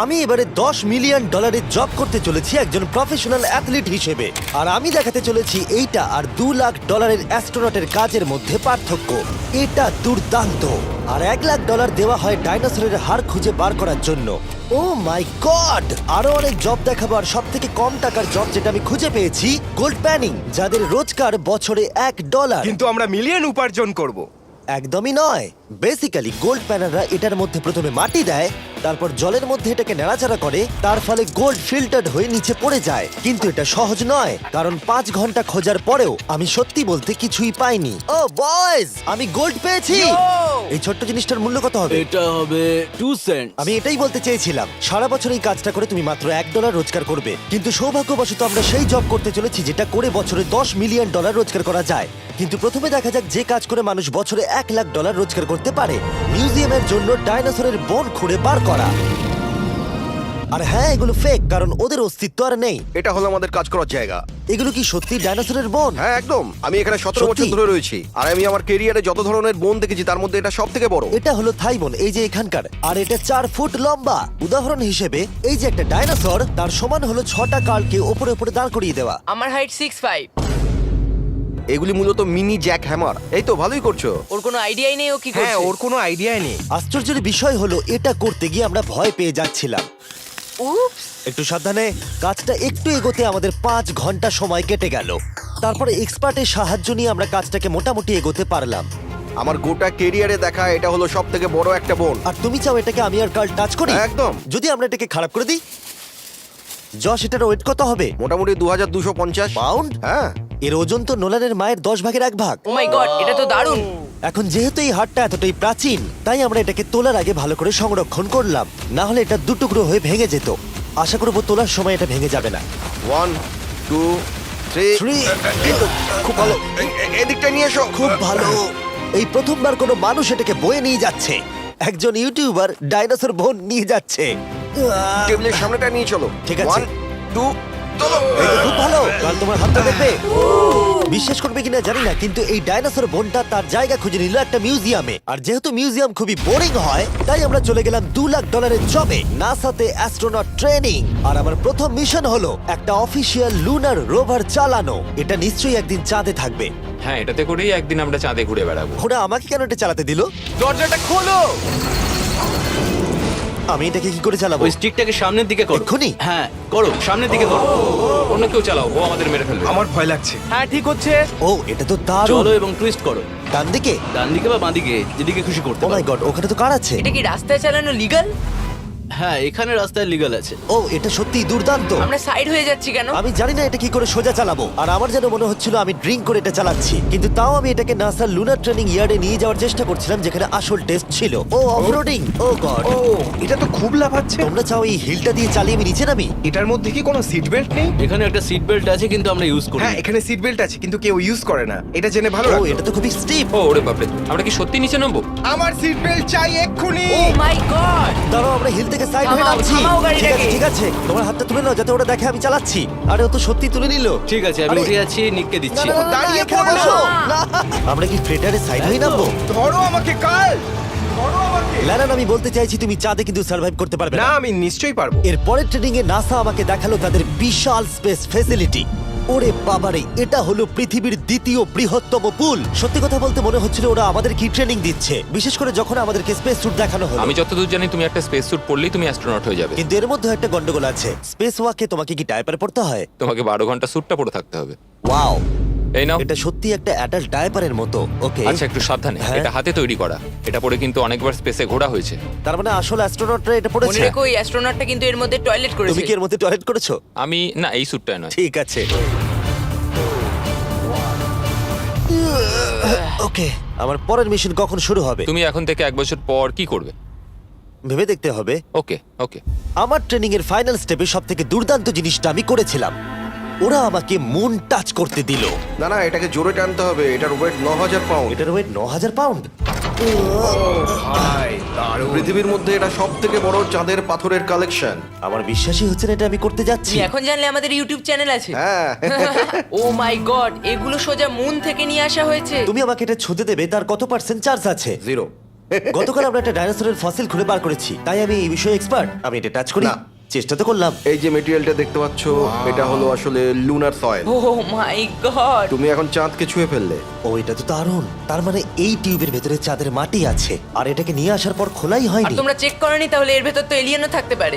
আমি এবারে $10 million job করতে চলেছি একজন প্রফেশনাল অ্যাথলিট হিসেবে। আর আমি দেখাতে চলেছি এইটা আর $2 লাখ অ্যাস্ট্রোনটের কাজের মধ্যে পার্থক্য। এটা দুর্দান্ত। আর $1 লাখ দেওয়া হয় ডাইনোসরের হাড় খুঁজে বার করার জন্য। ও মাই গড! আরো অনেক জব দেখাবার সব থেকে কম টাকার জব যেটা আমি খুঁজে পেয়েছি, গোল্ড প্যানিং, যাদের রোজগার বছরে $1। কিন্তু আমরা মিলিয়ন উপার্জন করব। একদমই নয়। বেসিক্যালি গোল্ড প্যানাররা এটার মধ্যে প্রথমে মাটি দেয়, তারপর জলের মধ্যে এটাকে নাড়াচাড়া করে, তার ফলে গোল্ড ফিল্টার্ড হয়ে নিচে পড়ে যায়। কিন্তু এটা সহজ নয়, কারণ 5 ঘন্টা খোঁজার পরেও আমি সত্যি বলতে কিছুই পাইনি। ও বয়েজ, আমি গোল্ড পেয়েছি। এই ছোট্ট জিনিসটার মূল্য কত হবে? এটা হবে 2 সেন্ট। আমি এটাই বলতে চেয়েছিলাম। সারা বছর এই কাজটা করে তুমি মাত্র $1 রোজগার করবে, কিন্তু সৌভাগ্যবশত আমরা সেই জব করতে চলেছি যেটা করে বছরে $10 মিলিয়ন রোজগার করা যায়। কিন্তু প্রথমে দেখা যাক যে কাজ করে মানুষ বছরে $1 লাখ রোজগার করতে পারে। মিউজিয়ামের জন্য ডাইনোসরের বোন খুঁড়ে বার করা। আর হ্যাঁ, এগুলো ফেক, কারণ ওদের অস্তিত্ব আর নেই। এটা হলো আমাদের কাজ করার জায়গা। এগুলো কি সত্যি ডাইনোসরের বোন? হ্যাঁ একদম। আমি এখানে 17 সত্যি? বছর ধরে রয়েছি, আর আমি আমার কেরিয়ারে যত ধরনের বোন দেখেছি তার মধ্যে এটা সব থেকে বড়। এটা হলো থাই বোন, এই যে এখানকার। আর এটা 4 ফুট লম্বা। উদাহরণ হিসেবে এই যে একটা ডাইনোসর, তার সমান হলো 6টা কালকে ওপরে ওপরে দাঁড় করিয়ে দেওয়া। আমার হাইট 6'5". এগুলি মূলত মিনি জ্যাক হ্যামার। এই তো ভালোই করছো। ওর কোনো আইডিয়াই নেই ও কি হ্যাঁ, করছে। ওর কোনো আইডিয়াই নেই। আশ্চর্যের বিষয় হলো এটা করতে গিয়ে আমরা ভয় পেয়ে যাচ্ছিলাম। উপস। একটু সাবধানে। কাজটা একটু এগোতে আমাদের 5 ঘন্টা সময় কেটে গেল। তারপরে এক্সপার্টের সাহায্য নিয়ে আমরা কাজটাকে মোটামুটি এগোতে পারলাম। আমার গোটা কেরিয়ারে দেখা এটা হলো সব থেকে বড় একটা বোন। আর তুমি চাও এটাকে আমি আর কাল টাচ করি? একদম। যদি আমরা এটাকে খারাপ করে দিই? যশ, এটার ওয়েট কত হবে? মোটামুটি 2250 পাউন্ড? হ্যাঁ। এর ওজন তো নোলানের মায়ের 10 ভাগের 1 ভাগ। ও মাই গড, এটা তো দারুণ। এখন যেহেতু এই হাটটা এতটাই প্রাচীন, তাই আমরা এটাকে তোলার আগে ভালো করে সংরক্ষণ করলাম, না হলে এটা দুটুকরো হয়ে ভেঙে যেত। আশা করবো তোলার সময় এটা ভেঙে যাবে না। 1 2 3 Three. খুব ভালো। এদিকটা নিয়ে এসো। খুব ভালো। এই প্রথমবার কোনো মানুষ এটাকে বয়ে নিয়ে যাচ্ছে। একজন ইউটিউবার ডাইনোসর বোন নিয়ে যাচ্ছে। টেবিলের সামনেটা নিয়ে চলো। ঠিক আছে। 1 2 চলো। এই তো খুব ভালো। কাল তোমার হাতটা দেখবে। বিশ্বাস করবে কিনা জানি না, কিন্তু এই ডাইনোসর বোনটা তার জায়গা খুঁজে নিল একটা মিউজিয়ামে। আর যেহেতু মিউজিয়াম খুবই বোরিং হয়, তাই আমরা চলে গেলাম $2 লাখ জবে, নাসাতে অ্যাস্ট্রোনট ট্রেনিং। আর আমার প্রথম মিশন হলো একটা অফিসিয়াল লুনার রোভার চালানো। এটা নিশ্চয়ই একদিন চাঁদে থাকবে। হ্যাঁ, এটাতে করেই একদিন আমরা চাঁদে ঘুরে বেড়াবো। ওরা আমাকে কেন এটা চালাতে দিল? দরজাটা খোলো। আমি এটাকে কি করে চালাবো? ওই স্টিকটাকে সামনের দিকে করো। এক্ষুনি? হ্যাঁ, করো, সামনের দিকে করো। অন্য কেউ চালাও, ও আমাদের মেরে ফেলবে। আমার ভয় লাগছে। হ্যাঁ, ঠিক হচ্ছে। ও, এটা তো দারুণ। চলো এবং টুইস্ট করো। ডান দিকে? ডান দিকে বা বাঁ দিকে, যেদিকে খুশি করতে ও মাই পারো। গড, ওখানে তো কার আছে? এটা কি রাস্তায় চালানো লিগ্যাল? হ্যাঁ, এখানে রাস্তায় লিগ্যাল আছে। ও, এটা সত্যিই দুর্দান্ত। আমরা সাইড হয়ে যাচ্ছি কেন? আমি জানি না এটা কি করে সোজা চালাবো। আর আমার যেন মনে হচ্ছিল আমি ড্রিঙ্ক করে এটা চালাচ্ছি। কিন্তু তাও আমি এটাকে নাসার লুনার ট্রেনিং ইয়ার্ডে নিয়ে যাওয়ার চেষ্টা করছিলাম, যেখানে আসল টেস্ট ছিল। ও, অফরোডিং। ও গড। ও, এটা তো খুব লাফাচ্ছে। তোমরা চাও এই হিলটা দিয়ে চালিয়ে আমি নিচে নামি? এটার মধ্যে কি কোনো সিট বেল্ট নেই? এখানে একটা সিট বেল্ট আছে, কিন্তু আমরা ইউজ করি না। হ্যাঁ, এখানে সিট বেল্ট আছে, কিন্তু কেউ ইউজ করে না। এটা জেনে ভালো ও, লাগলো। এটা তো খুবই স্টিপ। ও ওরে বাপরে, আমরা কি সত্যি নিচে নামবো? আমার সিট বেল্ট চাই এক্ষুনি। ও মাই গড। দাঁড়াও, আমরা হিল থেকে সাইড হয়ে থামাও, নামছি। থামাও গাড়িটাকে। ঠিক আছে, ঠিক আছে। তোমার হাতটা তুলে নাও যাতে ওরা দেখে আমি চালাচ্ছি। আরে, ও তো সত্যি তুলে নিল। ঠিক আছে, আমি আরে, উঠে যাচ্ছি, নিককে না, দিচ্ছি। না, না, না, দাঁড়িয়ে এখানে পড়ো। বসো। না। আমরা কি ফ্রেটারে সাইড হয়ে নামবো? ধরো আমাকে কাল। ধরো আমাকে। ল্যারান, আমি বলতে চাইছি তুমি চাঁদে কিন্তু সার্ভাইভ করতে পারবে না, না। আমি নিশ্চয়ই পারবো। এর পরের ট্রেনিং এ নাসা আমাকে দেখালো তাদের বিশাল স্পেস ফেসিলিটি। ওরে বাবারে, এটা হলো পৃথিবীর দ্বিতীয় বৃহত্তম পুল। সত্যি কথা বলতে মনে হচ্ছিল ওরা আমাদের কি ট্রেনিং দিচ্ছে, বিশেষ করে যখন আমাদেরকে স্পেস স্যুট দেখানো হলো। আমি যতদূর জানি তুমি একটা স্পেস স্যুট পরলেই তুমি অ্যাস্ট্রোনট হয়ে যাবে। কিন্তু এর মধ্যে একটা গন্ডগোল আছে। স্পেস ওয়াকে তোমাকে কি ডায়পার পড়তে হয়? তোমাকে 12 ঘন্টা স্যুটটা পরে থাকতে হবে। ওয়াও, এই নাও। এটা সত্যি একটা অ্যাডাল্ট ডায়পারের মতো। ওকে, আচ্ছা, একটু সাবধানে। হ্যাঁ। এটা হাতে তৈরি করা। এটা পরে কিন্তু অনেকবার স্পেসে ঘোরা হয়েছে। তার মানে আসল অ্যাস্ট্রোনটরা এটা মনে পড়েছে। রেখো এই অ্যাস্ট্রোনটটা কিন্তু এর মধ্যে টয়লেট তুমি করেছে। কি এর মধ্যে টয়লেট করেছো? আমি না, এই স্যুটটায় নয়। ঠিক আছে। ওকে, আমার পরের মিশন কখন শুরু হবে তুমি এখন থেকে 1 বছর পর কি করবে? ভেবে দেখতে হবে। ওকে ওকে। আমার ট্রেনিং এর ফাইনাল স্টেপে সব থেকে দুর্দান্ত জিনিসটা আমি করেছিলাম। ওরা আমাকে মুন টাচ করতে দিল। না না, এটাকে জোরে টানতে হবে। এটার ওয়েট 9000 পাউন্ড। এটার ওয়েট 9000 পাউন্ড। ভাই, দারুণ। পৃথিবীর মধ্যে এটা সব থেকে বড় চাঁদের পাথরের কালেকশন। আমার বিশ্বাসই হচ্ছে না এটা আমি করতে যাচ্ছি। তুমি এখন জানলে আমাদের ইউটিউব চ্যানেল আছে। হ্যাঁ। ও মাই গড, এগুলো সোজা মুন থেকে নিয়ে আসা হয়েছে। তুমি আমাকে এটা ছুঁতে দেবে, তার কত পার্সেন্ট চার্জ আছে? 0। গতকাল আমরা একটা ডাইনোসরের ফসিল খুঁজে বার করেছি, তাই আমি এই বিষয়ে এক্সপার্ট। আমি এটা টাচ করি, না। চেষ্টা তো করলাম। এই যে মেটেরিয়ালটা দেখতে পাচ্ছ, এটা হলো আসলে লুনার সয়েল। ও মাই গড, তুমি এখন চাঁদকে ছুঁয়ে ফেললে। ও, এটা তো দারুণ। তার মানে এই টিউবের ভেতরে চাঁদের মাটি আছে, আর এটাকে নিয়ে আসার পর খোলাই আর হয়নি। তোমরা চেক করনি? তাহলে এর ভেতর তো এলিয়েনও থাকতে পারে।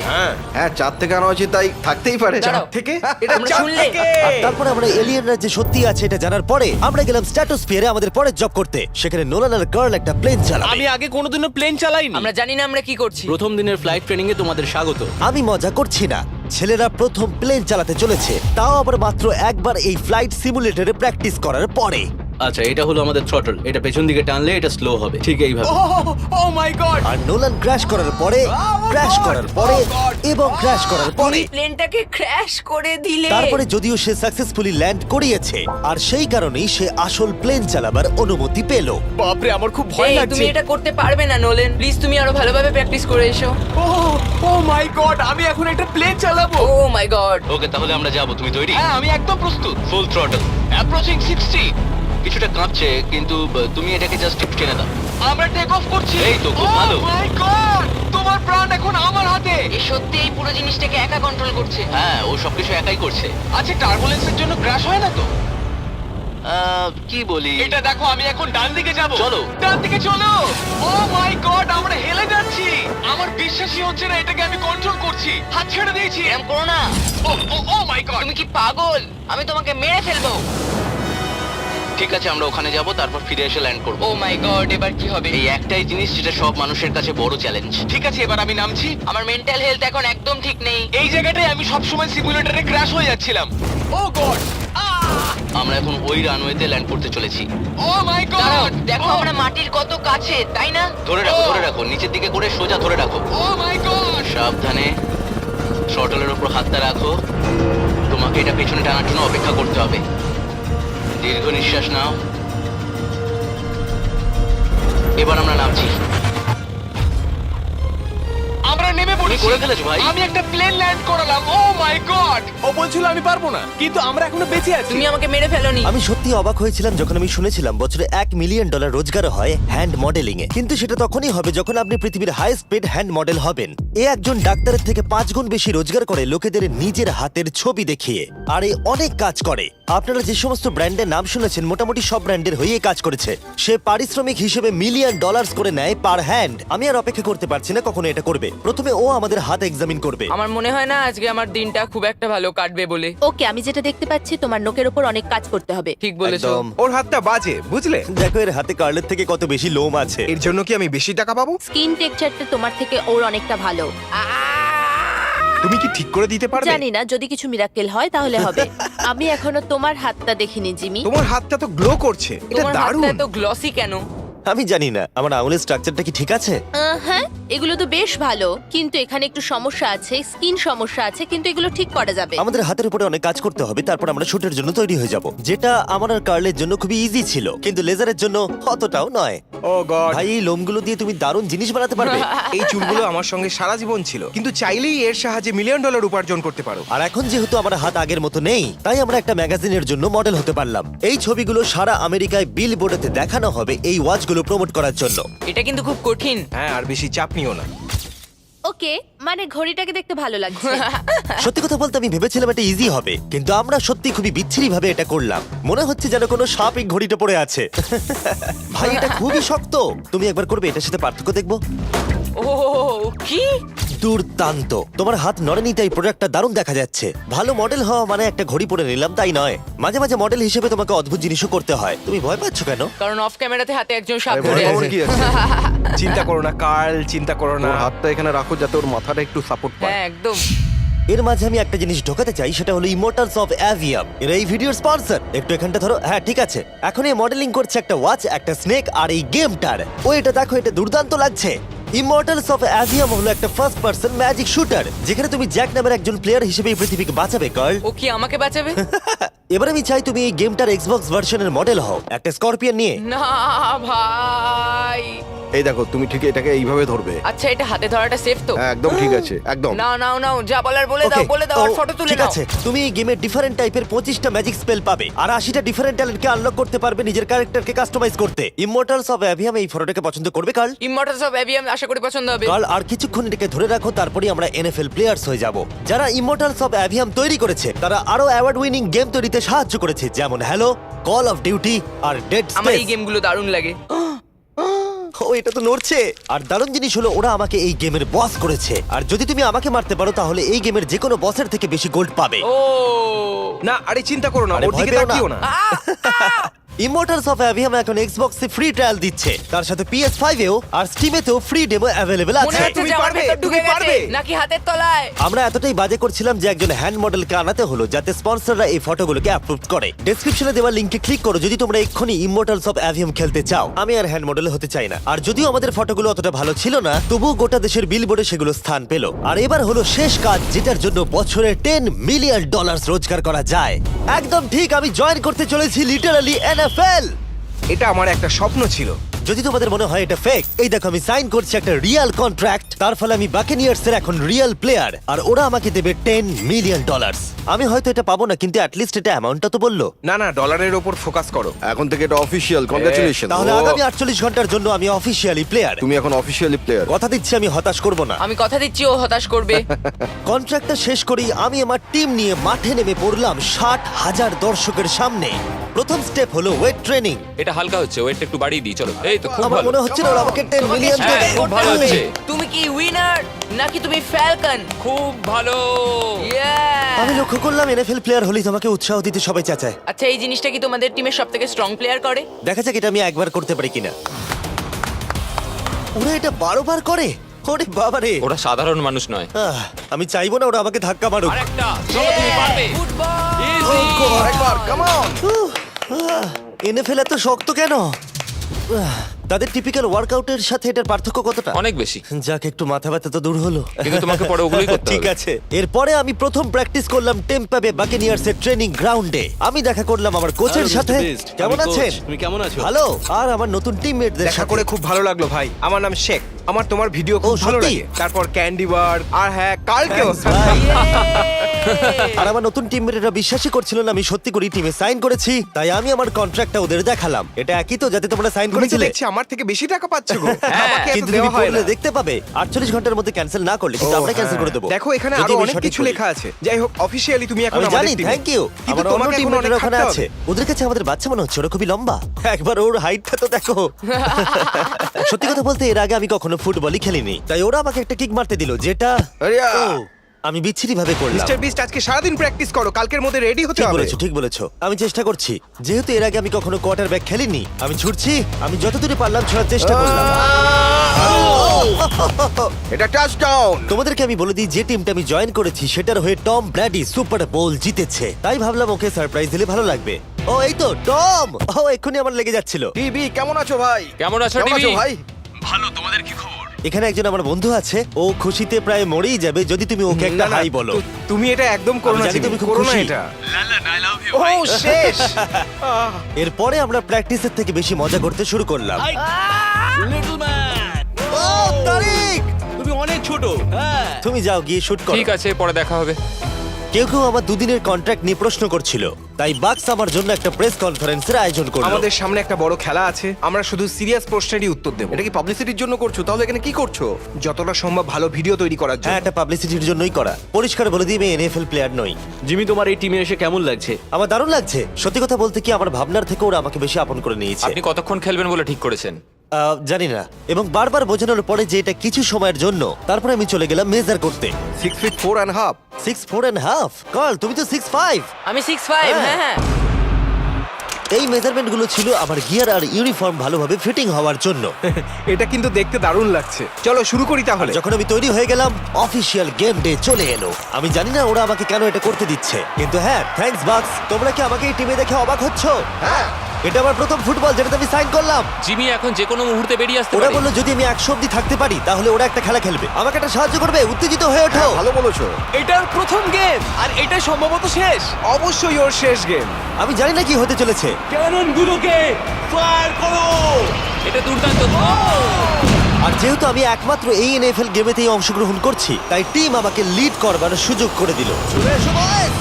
হ্যাঁ, চাঁদ থেকে আনা হয়েছে, তাই থাকতেই পারে। দাঁড়াও। থেকে এটা আমরা চাঁদ শুনলে? থেকে। আর তারপরে আমরা এলিয়েনরা যে সত্যি আছে এটা জানার পরে আমরা গেলাম স্ট্র্যাটোস্ফিয়ারে আমাদের পরের জব করতে। সেখানে নোলান আর গার্ল একটা প্লেন চালাবে। আমি আগে কোনোদিনও প্লেন চালাইনি। আমরা জানি না আমরা কি করছি। প্রথম দিনের ফ্লাইট ট্রেনিং এ তোমাদের স্বাগত। আমি মজা করছি না, ছেলেরা প্রথম প্লেন চালাতে চলেছে, তাও আবার মাত্র একবার এই ফ্লাইট সিমুলেটরে প্র্যাকটিস করার পরে। আচ্ছা, এটা হলো আমাদের থ্রটল। এটা পেছন দিকে টানলে এটা স্লো হবে, ঠিক এইভাবে। ও মাই গড, আর নোলান ক্র্যাশ করার পরে, ক্র্যাশ করার পরে এবং ক্র্যাশ করার পরে, তুমি প্লেনটাকে ক্র্যাশ করে দিলে। তারপরে যদিও সে সাকসেসফুলি ল্যান্ড করিয়েছে, আর সেই কারণেই সে আসল প্লেন চালাবার অনুমতি পেল। বাপরে আমার খুব ভয় এই, লাগছে। তুমি এটা করতে পারবে না নোলেন। প্লিজ তুমি আরো ভালোভাবে প্র্যাকটিস করে এসো। ও মাই গড, আমি এখন একটা প্লেন চালাবো। ও মাই গড। ওকে, তাহলে আমরা যাবো। তুমি তৈরি? হ্যাঁ, আমি একদম প্রস্তুত। Full throttle, approaching 60। কিছুটা কাঁপছে, কিন্তু তুমি এটাকে জাস্ট টেনে দাও। আমরা টেক অফ করছি। এই তো, খুব ভালো। ও মাই গড, তোমার প্রাণ এখন আমার হাতে। এ সত্যি এই পুরো জিনিসটাকে একা কন্ট্রোল করছে। হ্যাঁ, ও সবকিছু একাই করছে। আচ্ছা, টার্বুলেন্সের জন্য ক্র্যাশ হয় না তো? কি বলি? এটা দেখো, আমি এখন ডান দিকে যাব। চলো। ডান দিকে চলো। ও মাই গড, আমরা হেলে যাচ্ছি। আমার বিশ্বাসই হচ্ছে না এটাকে আমি কন্ট্রোল করছি। হাত ছেড়ে দিয়েছি। এরকম করো না। ও মাই গড। তুমি কি পাগল? আমি তোমাকে মেরে ফেলবো। ঠিক আছে, আমরা ওখানে যাব, তারপর ফিরে এসে ল্যান্ড করব। ও মাই গড, এবার কি হবে? এই একটাই জিনিস যেটা সব মানুষের কাছে বড় চ্যালেঞ্জ। ঠিক আছে, এবার আমি নামছি। আমার মেন্টাল হেলথ এখন একদম ঠিক নেই। এই জায়গাটায় আমি সব সময় সিমুলেটরে ক্র্যাশ হয়ে যাচ্ছিলাম। ও গড, আমরা এখন ওই রানওয়েতে ল্যান্ড করতে চলেছি। ও মাই দাঁড়াও, গড। দেখো আমরা মাটির কত কাছে, তাই না? ধরে রাখো, ধরে রাখো, নিচের দিকে করে সোজা ধরে রাখো। ও মাই গড। সাবধানে থ্রটলের উপর হাতটা রাখো। তোমাকে এটা পেছনে টানার জন্য অপেক্ষা করতে হবে। দীর্ঘ নিঃশ্বাস নাও। এবার আমরা নামছি। আমরা নেমে পড়েছি। করে ফেলেছো ভাই। আমি একটা প্লেন ল্যান্ড করালাম। ও মাই গড। ও বলছিল আমি পারবো না, কিন্তু আমরা এখনো বেঁচে আছি। তুমি আমাকে মেরে ফেলোনি। আমি সত্যি অবাক হয়েছিলাম যখন আমি শুনেছিলাম বছরে $1 মিলিয়ন রোজগার হয় হ্যান্ড মডেলিং এ। কিন্তু সেটা তখনই হবে যখন আপনি পৃথিবীর হাইয়েস্ট পেড হ্যান্ড মডেল হবেন। এ একজন ডাক্তারের থেকে 5 গুণ বেশি রোজগার করে লোকেদের নিজের হাতের ছবি দেখিয়ে, আর এ অনেক কাজ করে। আপনারা যে সমস্ত ব্র্যান্ডের নাম শুনেছেন, মোটামুটি সব ব্র্যান্ডের হয়ে কাজ করেছে। সে পারিশ্রমিক হিসেবে $1 মিলিয়ন করে নেয় পার হ্যান্ড। আমি আর অপেক্ষা করতে পারছি না কখনো এটা করবে। প্রথমে ও আমাদের হাত এক্সামিন করবে। আমার মনে হয় না আজকে আমার দিনটা খুব একটা ভালো কাটবে বলে। ওকে, আমি যেটা দেখতে পাচ্ছি তোমার নোকের উপর অনেক কাজ করতে হবে। ঠিক বলেছো। একদম। ওর হাতটা বাজে, বুঝলে? দেখো এর হাতে কার্লের থেকে কত বেশি লোম আছে। এর জন্য কি আমি বেশি টাকা পাবো? স্কিন টেক্সচারটা তোমার থেকে ওর অনেকটা ভালো। তুমি কি ঠিক করে দিতে পারবে? জানি না, যদি কিছু মিরাকেল হয় তাহলে হবে। আমি এখনো তোমার হাতটা দেখিনি জিমি। তোমার হাতটা তো গ্লো করছে। এটা তোমার দারুণ। হাতটা এত গ্লসি কেন? আমি জানি না আমার আঙুলের স্ট্রাকচারটা কি ঠিক আছে। হ্যাঁ, এগুলো তো বেশ ভালো, কিন্তু এখানে একটু সমস্যা আছে, স্কিন সমস্যা আছে, কিন্তু এগুলো ঠিক করা যাবে। আমাদের হাতের উপরে অনেক কাজ করতে হবে, তারপর আমরা শুটের জন্য তৈরি হয়ে যাব, যেটা আমার আর কার্লের জন্য খুবই ইজি ছিল, কিন্তু লেজারের জন্য অতটাও নয়। ও গড। ভাই এই লোমগুলো দিয়ে তুমি দারুণ জিনিস বানাতে পারবে। এই চুলগুলো আমার সঙ্গে সারা জীবন ছিল, কিন্তু চাইলেই এর সাহায্যে $1 মিলিয়ন উপার্জন করতে পারো। আর এখন যেহেতু আমার হাত আগের মতো নেই, তাই আমরা একটা ম্যাগাজিনের জন্য মডেল হতে পারলাম। এই ছবিগুলো সারা আমেরিকায় বিলবোর্ডেতে দেখানো হবে এই ওয়াচগুলো প্রমোট করার জন্য। এটা কিন্তু খুব কঠিন। হ্যাঁ, আর বেশি চাপ নিও না। ওকে, মানে ঘড়িটাকে দেখতে ভালো লাগছে। সত্যি কথা বলতে আমি ভেবেছিলাম এটা ইজি হবে, কিন্তু আমরা সত্যি খুবই বিচ্ছিরি ভাবে এটা করলাম। মনে হচ্ছে যেন কোনো সাপ এই ঘড়িটা পড়ে আছে। ভাই এটা খুবই শক্ত। তুমি একবার করবে, এটার সাথে পার্থক্য দেখবো। ও কি দুর্দান্ত। তোমার হাত নড়েনি, তাই প্রোডাক্টটা দারুণ দেখা যাচ্ছে। ভালো মডেল হওয়া মানে একটা ঘড়ি পরে নিলাম তাই নয়, মাঝে মাঝে মডেল হিসেবে তোমাকে অদ্ভুত জিনিসও করতে হয়। তুমি ভয় পাচ্ছ কেন? কারণ অফ ক্যামেরাতে হাতে একজন সাপ আরে ধরে ভয় পাওয়ার আছে। কি আছে? চিন্তা করো না কার্ল, চিন্তা করো না। ওর হাতটা এখানে রাখো যাতে ওর মাথাটা একটু সাপোর্ট পায়। হ্যাঁ একদম। এর মাঝে আমি একটা জিনিস ঢোকাতে চাই, সেটা হলো ইমোর্টালস অফ অ্যাভিয়াম। এর এই ভিডিওর স্পন্সর। একটু এখানটা ধরো। হ্যাঁ ঠিক আছে। এখন এই মডেলিং করছে একটা ওয়াচ, একটা স্নেক আর এই গেমটার। ও এটা দেখো, এটা দুর্দান্ত লাগছে। ইমর্টালস অফ অ্যাভিয়াম হলো একটা ফার্স্ট পার্সন ম্যাজিক শুটার যেখানে তুমি জ্যাক নামের একজন প্লেয়ার হিসেবে এই পৃথিবীকে বাঁচাবে কার্ল। ও কি আমাকে বাঁচাবে? এবার আমি চাই তুমি এই গেমটার এক্সবক্স ভার্সনের মডেল হও একটা স্করপিয়ন নিয়ে। না ভাই। এই দেখো, তুমি ঠিক এটাকে এইভাবে ধরবে। আচ্ছা, এটা হাতে ধরাটা সেফ তো? হ্যাঁ, একদম ঠিক আছে, একদম। নাও নাও নাও, যা বলার বলে দাও, Okay, বলে দাও, আর ও, ফটো তুলে ঠিক নাও। আছে, তুমি এই গেমে ডিফারেন্ট টাইপের 25টা ম্যাজিক স্পেল পাবে আর 80টা ডিফারেন্ট ট্যালেন্টকে আনলক করতে পারবে নিজের ক্যারেক্টারকে কাস্টমাইজ করতে। ইমর্টালস অফ অ্যাভিয়াম এই ফটোটাকে পছন্দ করবে কার্ল? ইমমর্টালস অফ অ্যাভিয়াম আশা করি পছন্দ হবে। কাল আর কিছুক্ষণ এটাকে ধরে রাখো, তারপরেই আমরা এনএফএল প্লেয়ার্স হয়ে যাব। যারা ইমর্টালস অফ অ্যাভিয়াম তৈরি করেছে তারা আরো অ্যাওয়ার্ড উইনিং গেম তৈরিতে সাহায্য করেছে, যেমন হ্যালো, কল অফ ডিউটি আর ডেড আমার এই স্পেস। গেমগুলো দারুণ লাগে। ও, এটা তো নড়ছে। আর দারুণ জিনিস হলো ওরা আমাকে এই গেমের বস করেছে, আর যদি তুমি আমাকে মারতে পারো তাহলে এই গেমের যে কোনো বসের থেকে বেশি গোল্ড পাবে। ও না, আরে চিন্তা করো না, আরে ওর ভয় দিকে পেও না। তাকিও না। ইমর্টালস অফ অ্যাভিয়াম এখন এক্সবক্সে ফ্রি ট্রায়াল দিচ্ছে, তার সাথে PS5 এও আর স্টিমেতেও ফ্রি ডেমো অ্যাভেলেবল মনে আছে। হচ্ছে তুমি যে আমার পারবে, ভেতর ঢুকে তুমি গেছে পারবে। নাকি হাতের তলায়। আমরা এতটাই বাজে করছিলাম যে একজন হ্যান্ড মডেলকে আনাতে হলো যাতে স্পন্সররা এই ফটোগুলোকে অ্যাপ্রুভ করে। ডেসক্রিপশনে দেওয়া লিংকে ক্লিক করো যদি তোমরা এক্ষুনি ইমর্টালস অফ অ্যাভিয়াম খেলতে চাও। আমি আর হ্যান্ড মডেল হতে চাই না, আর যদিও আমাদের ফটোগুলো অতটা ভালো ছিল না তবুও গোটা দেশের বিলবোর্ডে সেগুলো স্থান পেল। আর এবার হলো শেষ কাজ যেটার জন্য বছরে $10 মিলিয়ন রোজগার করা যায়। একদম ঠিক, আমি জয়েন করতে চলেছি লিটারালি NFL। এটা আমার একটা স্বপ্ন ছিল। যদি তোমাদের মনে হয় এটা ফেক, এই দেখো আমি সাইন করছি একটা রিয়েল কন্ট্রাক্ট, তার ফলে আমি বাকেনিয়ার্স এর এখন রিয়েল প্লেয়ার আর ওরা আমাকে দেবে $10 মিলিয়ন। আমি হয়তো এটা পাবো না, কিন্তু অ্যাটলিস্ট এটা অ্যামাউন্টটা তো বললো। না না, ডলারের ওপর ফোকাস করো। এখন থেকে এটা অফিসিয়াল, কংগ্রাচুলেশন। তাহলে আগামী 48 ঘন্টার জন্য আমি অফিসিয়ালি প্লেয়ার। তুমি এখন অফিসিয়ালি প্লেয়ার। কথা দিচ্ছি আমি হতাশ করব না। আমি কথা দিচ্ছি ও হতাশ করবে। কন্ট্রাক্টটা শেষ করেই আমি আমার টিম নিয়ে মাঠে নেমে পড়লাম 60,000 দর্শকের সামনে। প্রথম স্টেপ হলো ওয়েট ট্রেনিং। এটা হালকা হচ্ছে, ওয়েটটা একটু বাড়িয়ে দিই চলো। এই তো খুব আমার ভালো। মনে হচ্ছে না ওরা আমাকে 10 তোমাকে মিলিয়ন স্বীকার দেবে। খুব করতে ভালো হবে। হচ্ছে। তুমি কি উইনার নাকি তুমি ফ্যালকন? খুব ভালো। আমি লক্ষ্য করলাম NFL প্লেয়ার হলেই তোমাকে উৎসাহ দিতে সবাই চাচায়। আচ্ছা, এই জিনিসটা কি তোমাদের টিমের সবথেকে স্ট্রং প্লেয়ার করে? দেখা যাক এটা আমি একবার করতে পারি কিনা। ওরা এটা 12 বার করে? ওরে বাবারে। ওরা সাধারণ মানুষ নয়। আমি চাইবো না ওরা আমাকে ধাক্কা মারুক। আরেকটা, চলো তুমি পারবে। ফুটবল। Easy! আরেকবার, কাম অন। NFL এত শক্ত কেন? তাদের টিপিক্যাল ওয়ার্কআউটের সাথে এটার পার্থক্য কতটা? অনেক বেশি। যাক, একটু মাথা ব্যথা তো দূর হলো। কিন্তু তোমাকে পরে ওগুলোই করতে ঠিক হবে। আছে। এরপরে আমি প্রথম প্র্যাকটিস করলাম টেম্পা বে বাকেনিয়ার্স এর ট্রেনিং গ্রাউন্ডে। আমি দেখা করলাম আমার কোচের সাথে। কেমন আছেন? তুমি কেমন আছো? ভালো। আর আমার নতুন টিমমেটদের দেখা সাথে করে খুব ভালো লাগলো ভাই। আমার নাম শেখ। আমার তোমার ভিডিও খুব ও, ভালো সত্যি? লাগে। তারপর ক্যান্ডি বার আর হ্যাঁ, কালকেও। আর আমার নতুন টিমমেটরা বিশ্বাসই করছিল না আমি সত্যি করে টিমে সাইন করেছি, তাই আমি আমার কন্ট্রাক্টটা ওদের দেখালাম। এটা একই তো যাতে তোমরা সাইন তুমি তো করেছিলে? দেখছি আমার থেকে বেশি টাকা পাচ্ছ গো। আমাকে এত কিন্তু তুমি দেওয়া হয় পড়লে না। দেখতে পাবে 48 ঘন্টার মধ্যে ক্যান্সেল না করলে কিন্তু ও, আমরা ক্যান্সেল হ্যাঁ। করে দেবো। দেখো এখানে যদি আরো আমি অনেক সঠিক কিছু বলি। লেখা আছে। যাই হোক, অফিশিয়ালি তুমি এখন আমি আমাদের জানি, টিমে। Thank you. কিন্তু আমার অন্য তোমাকে এখন টিমমেটরা অনেক ওখানে খাটতে আছে। হবে। ওদের কাছে আমাদের বাচ্চা মনে হচ্ছে, ওরা খুবই লম্বা। একবার ওর হাইটটা তো দেখো। সত্যি কথা বলতে এর আগে আমি কখনো ফুটবলই খেলিনি, তাই ওরা আমাকে একটা কিক মারতে দিল যেটা আরিয়া। ও, আমি বিচ্ছিরি ভাবে করলাম। মিস্টার বিস্ট, আজকে সারাদিন প্র্যাকটিস করো, কালকের মধ্যে রেডি হতে ঠিক হবে। বলেছো, ঠিক বলেছো। আমি চেষ্টা করছি। যেহেতু এর আগে আমি কখনো কোয়ার্টারব্যাক খেলিনি, আমি ছুটছি। আমি যতদূরে পারলাম ছোড়ার চেষ্টা করলাম। এটা টাচডাউন। তোমাদেরকে আমি বলে দিই যে টিমটা আমি জয়েন করেছি সেটার হয়ে টম ব্র্যাডি সুপার বোল জিতেছে, তাই ভাবলাম ওকে সারপ্রাইজ দিলে ভালো লাগবে। ও, এই তো টম। ও, এক্ষুনি আমার লেগে যাচ্ছিল। টিভি কেমন আছো ভাই? কেমন আছো, কেমন আছো টিভি? ভাই? এখানে একজন আমার বন্ধু আছে, ও খুশিতে প্রায় মরেই যাবে যদি তুমি ওকে একটা না, না, হাই বলো। তুমি এটা একদম করো আমি না, জানি জিমি, তুমি খুব করো না খুশি। এটা। ও শেষ। এরপরে আমরা প্র্যাকটিসের থেকে বেশি মজা করতে শুরু করলাম। লিটল ম্যান, ও, তারিক, তুমি অনেক ছোট। হ্যাঁ, তুমি যাও গিয়ে শুট করো। ঠিক আছে, পরে দেখা হবে। কেউ কেউ আমার দুদিনের কন্ট্রাক্ট নিয়ে প্রশ্ন করছিল, তাই বাক্স আমার জন্য একটা প্রেস কনফারেন্সের আয়োজন করলো। আমাদের সামনে একটা বড় খেলা আছে, আমরা শুধু সিরিয়াস প্রশ্নেরই উত্তর দেব। এটা কি পাবলিসিটির জন্য করছো? তাহলে এখানে কি করছো? যতটা সম্ভব ভালো ভিডিও তৈরি করার জন্য। হ্যাঁ, এটা পাবলিসিটির জন্যই করা। পরিষ্কার বলে দিই আমি NFL প্লেয়ার নই। জিমি, তোমার এই টিমে এসে কেমন লাগছে? আমার দারুণ লাগছে। সত্যি কথা বলতে কি, আমার ভাবনার থেকে ওরা আমাকে বেশি আপন করে নিয়েছে। আপনি কতক্ষণ খেলবেন বলে ঠিক করেছেন? জানি না, এবং বারবার বোঝানোর পরে যে এটা কিছু সময়ের জন্য, তারপরে আমি চলে গেলাম মেজার করতে। 6 feet 4.5। 6'4.5"। কার্ল, তুমি তো 6'5". আমি 6'5", হ্যাঁ। হ্যাঁ। এই মেজারমেন্টগুলো ছিল আমার গিয়ার আর ইউনিফর্ম ভালোভাবে ফিটিং হওয়ার জন্য। এটা কিন্তু দেখতে দারুণ লাগছে। চলো শুরু করি তাহলে। যখন আমি তৈরি হয়ে গেলাম, অফিসিয়াল গেম ডে চলে এলো। আমি জানি না ওরা আমাকে কেন এটা করতে দিচ্ছে, কিন্তু হ্যাঁ, থ্যাঙ্কস বাক্স। তোমরা কি আমাকে এই টিমে দেখে অবাক হচ্ছ? হ্যাঁ, এটা আমার প্রথম ফুটবল যেটাতে আমি সাইন করলাম। জিমি এখন যে কোনো মুহূর্তে বেরিয়ে আসতে ওরা পারে। বললো যদি আমি 100 অব্দি থাকতে পারি তাহলে ওরা একটা খেলা খেলবে, আমাকে একটা সাহায্য করবে, উত্তেজিত হয়ে ওঠো। ভালো বলেছো। এটার প্রথম গেম আর এটা সম্ভবত শেষ। অবশ্যই ওর শেষ গেম। আমি জানি না কি হতে চলেছে। ক্যাননগুলোকে ফায়ার করো! এটা দুর্দান্ত। আর যেহেতু আমি একমাত্র এই এনএফএল গেমেতেই অংশগ্রহণ করছি, তাই টিম আমাকে লিড করবার সুযোগ করে দিল। চলে এসো বয়েজ।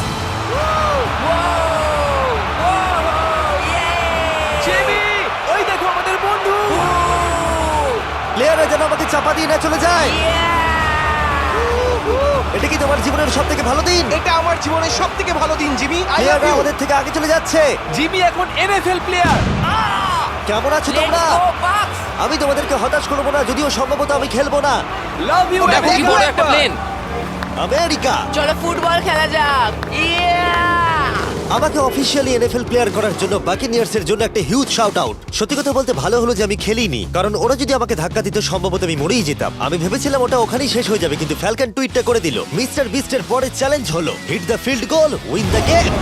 জিমি, ওই দেখো আমাদের বন্ধু। প্লেয়াররা যেন আমাকে চাপা দিয়ে না চলে যায়। এটা কি তোমার জীবনের সব থেকে ভালো দিন? এটা আমার জীবনের সবথেকে ভালো দিন জিমি। আই লাভ প্লেয়াররা ইউ। আমাদের থেকে আগে চলে যাচ্ছে। জিমি এখন এনএফএল প্লেয়ার। কেমন আছো তোমরা? আমি তোমাদেরকে হতাশ করবো না, যদিও সম্ভবত আমি খেলবো না। Love you. দেখো কি বড় একটা প্লেন। আমেরিকা চলো ফুটবল খেলা যাক। আমাকে অফিসিয়ালি এনএফএল প্লেয়ার করার জন্য বাকিনিয়ার্সের জন্য একটা হিউজ শাউট আউট। সত্যি কথা বলতে ভালো হলো যে আমি খেলিনি, কারণ ওরা যদি আমাকে ধাক্কা দিত সম্ভবত আমি মরেই যেতাম। আমি ভেবেছিলাম ওটা ওখানেই শেষ হয়ে যাবে, কিন্তু ফ্যালকন টুইটটা করে দিল, মিস্টার বিস্টের পরের চ্যালেঞ্জ হলো hit the field goal, win the game.